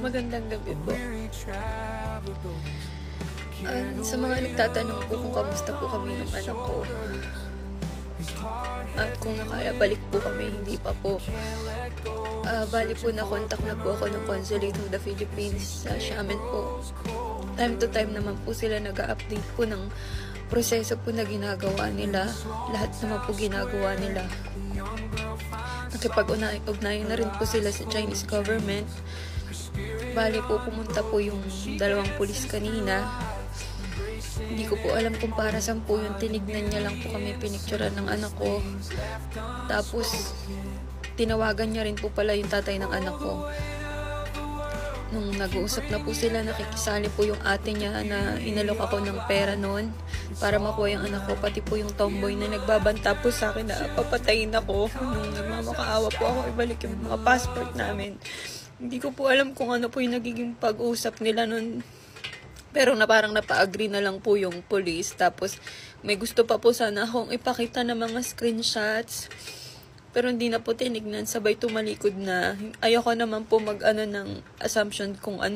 Magandang gabi po. Sa mga nagtatanong po kung kamusta po kami ng anak ko at kung nakabalik po kami, hindi pa po. Bali po na-contact na po ako ng Consulate of the Philippines sa Xiamen po. Time to time naman po sila nag-update po ng proseso po na ginagawa nila. Lahat naman po ginagawa nila. Nakipag-ugnayan na rin po sila sa Chinese government. Bali po pumunta po yung dalawang pulis kanina. Hindi ko po alam kung para saan po yung tinignan niya lang po kami pinicturean ng anak ko. Tapos tinawagan niya rin po pala yung tatay ng anak ko. Nung nag-uusap na po sila, nakikisali po yung ate niya na inalok ako ng pera noon para makuha yung anak ko. Pati po yung tomboy na nagbabanta po sa akin na papatayin ako. Nung nagmamakaawa po ako, ibalik yung mga passport namin. Hindi ko po alam kung ano po yung nagiging pag-usap nila noon. Pero parang napa-agree na lang po yung police. Tapos may gusto pa po sana akong ipakita ng mga screenshots. Pero hindi na po tinignan, sabay tumalikod na. Ayoko naman po ng assumption kung ano